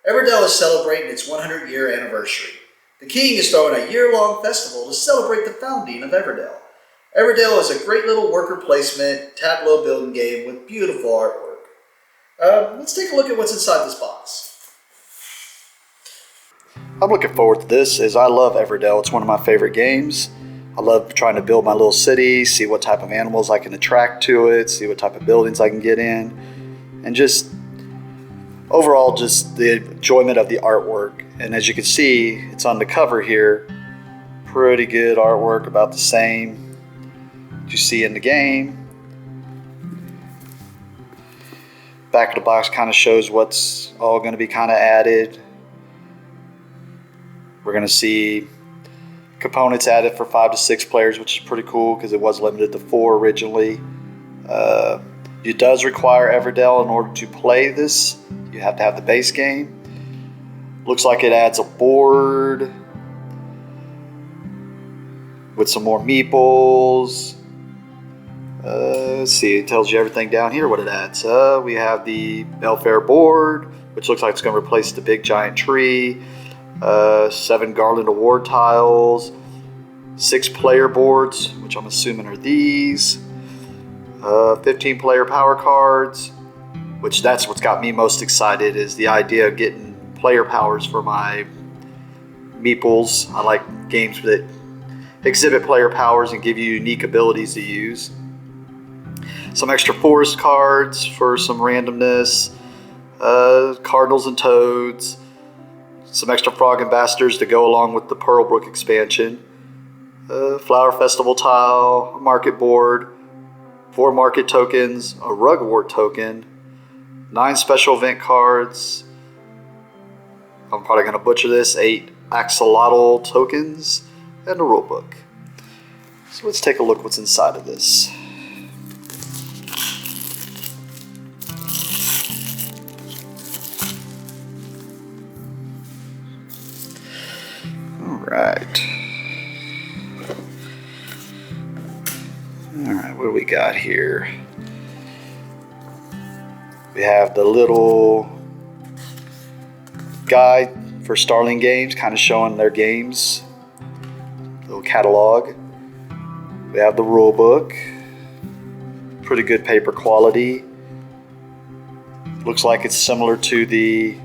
Everdell is celebrating its 100-year anniversary. The King is throwing a year-long festival to celebrate the founding of Everdell. Everdell is a great little worker placement, tableau building game with beautiful artwork. Let's take a look at what's inside this box. I'm looking forward to this as I love Everdell. It's one of my favorite games. I love trying to build my little city, see what type of animals I can attract to it, see what type of buildings I can get in, and just overall just the enjoyment of the artwork. And as you can see, it's on the cover here. Pretty good artwork, about the same you see in the game. Back of the box kind of shows what's all going to be kind of added. We're going to see components added for 5 to 6 players, which is pretty cool because it was limited to 4 originally. It does require Everdell in order to play this. You have to have the base game. Looks like it adds a board with some more meeples. Let's see, it tells you everything down here what it adds. We have the Bellfaire board, which looks like it's going to replace the big giant tree. 7 Garland Award tiles, 6 player boards, which I'm assuming are these, 15 player power cards, which that's what's got me most excited, is the idea of getting player powers for my meeples. I like games that exhibit player powers and give you unique abilities to use. Some extra forest cards for some randomness, cardinals and toads, some extra frog ambassadors to go along with the Pearlbrook expansion, flower festival tile, a market board, 4 market tokens, a rugwort token, 9 special event cards. I'm probably going to butcher this, 8 axolotl tokens, and a rulebook. So let's take a look what's inside of this. Alright, what do we got here? We have the little guide for Starling Games, kind of showing their games, little catalog. We have the rule book, pretty good paper quality. Looks like it's similar to the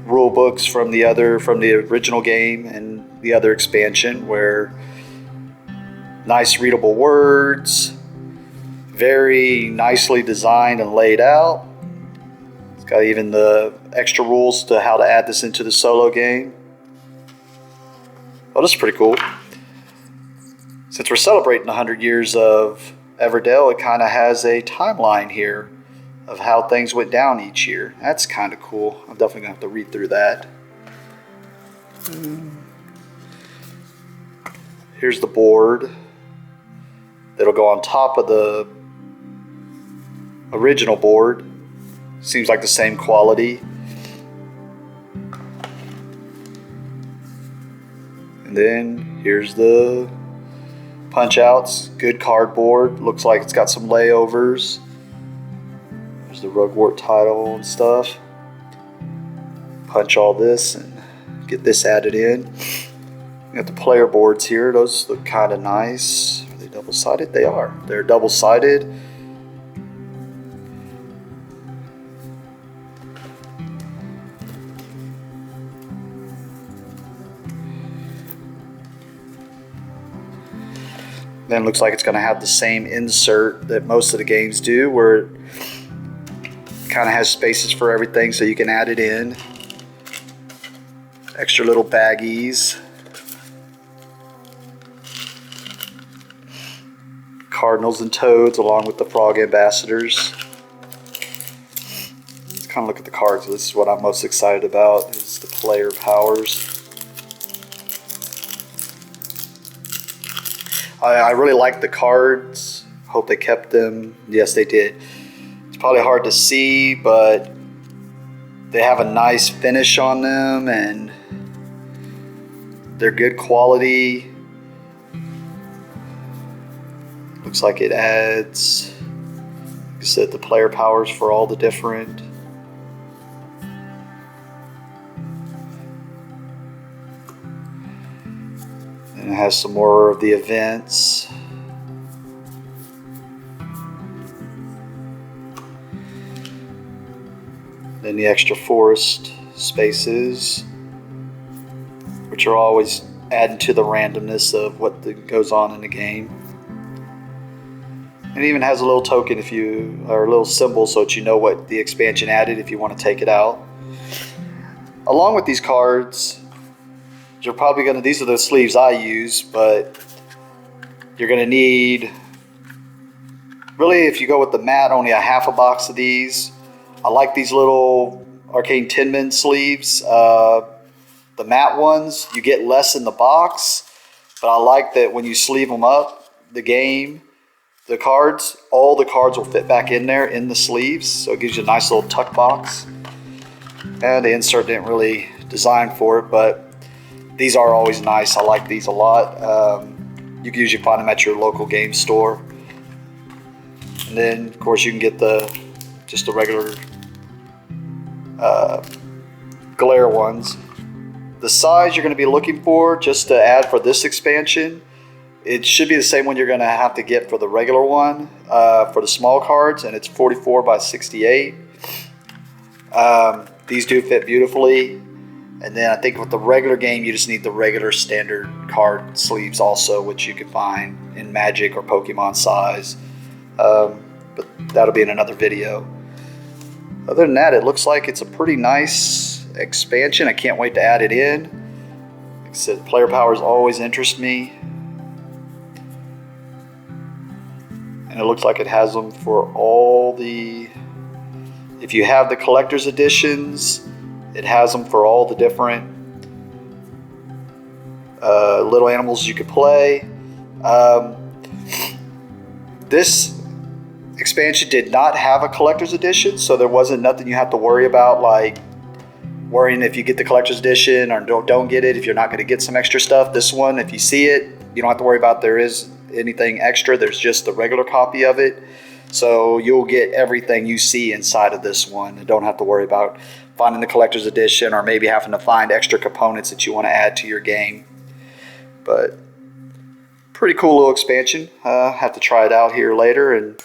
rule books from the original game and the other expansion, where nice readable words, very nicely designed and laid out. It's got even the extra rules to how to add this into the solo game. Well, this is pretty cool. Since we're celebrating 100 years of Everdell, it kind of has a timeline here of how things went down each year. That's kind of cool. I'm definitely going to have to read through that. Here's the board that'll go on top of the original board. Seems like the same quality. And then here's the punch outs. Good cardboard. Looks like it's got some layovers. There's the rugwort title and stuff. Punch all this and get this added in. We got the player boards here. Those look kind of nice. Are they double-sided? They are. They're double-sided. Then looks like it's going to have the same insert that most of the games do, where it kind of has spaces for everything so you can add it in. Extra little baggies. Cardinals and toads along with the frog ambassadors. Let's kind of look at the cards. This is what I'm most excited about, is the player powers. I really like the cards. Hope they kept them. Yes, they did. It's probably hard to see, but they have a nice finish on them and they're good quality. Looks like it adds, like I said, the player powers for all the different And it has some more of the events. Then the extra forest spaces, which are always adding to the randomness of what goes on in the game. It even has a little token or a little symbol so that you know what the expansion added if you want to take it out. Along with these cards, you're probably going to, these are the sleeves I use, but you're going to need, really if you go with the matte, only a half a box of these. I like these little Arcane Tinman sleeves. The matte ones, you get less in the box, but I like that when you sleeve them up, the cards, all the cards will fit back in there in the sleeves, so it gives you a nice little tuck box. And the insert didn't really design for it, but these are always nice. I like these a lot. You can usually find them at your local game store. And then, of course, you can get just the regular glare ones. The size you're going to be looking for, just to add for this expansion, it should be the same one you're going to have to get for the regular one for the small cards, and it's 44 by 68. These do fit beautifully. And then I think with the regular game, you just need the regular standard card sleeves also, which you can find in Magic or Pokemon size. But that'll be in another video. Other than that, it looks like it's a pretty nice expansion. I can't wait to add it in. Like I said, player powers always interest me. And it looks like it has them for all the... If you have the collector's editions, it has them for all the different little animals you could play. This expansion did not have a collector's edition, so there wasn't nothing you have to worry about, like worrying if you get the collector's edition or don't get it, if you're not going to get some extra stuff. This one, if you see it, you don't have to worry about there is anything extra. There's just the regular copy of it. So you'll get everything you see inside of this one and don't have to worry about finding the collector's edition or maybe having to find extra components that you want to add to your game. But pretty cool little expansion. Have to try it out here later. And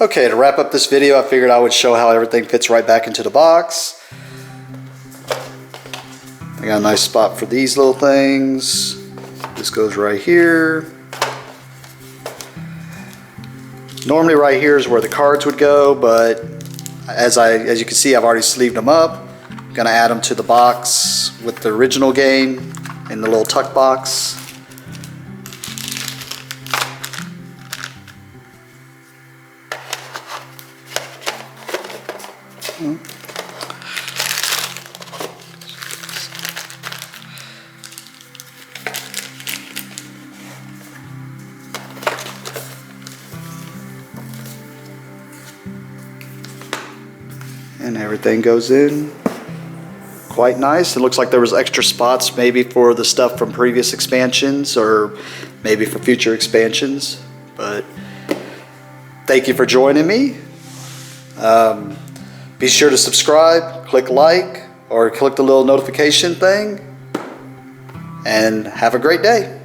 okay, to wrap up this video, I figured I would show how everything fits right back into the box. I got a nice spot for these little things. This goes right here. Normally right here is where the cards would go, but as you can see, I've already sleeved them up. I'm gonna add them to the box with the original game in the little tuck box. And everything goes in quite nice. It looks like there was extra spots maybe for the stuff from previous expansions or maybe for future expansions. But thank you for joining me. Be sure to subscribe, click like, or click the little notification thing. And have a great day.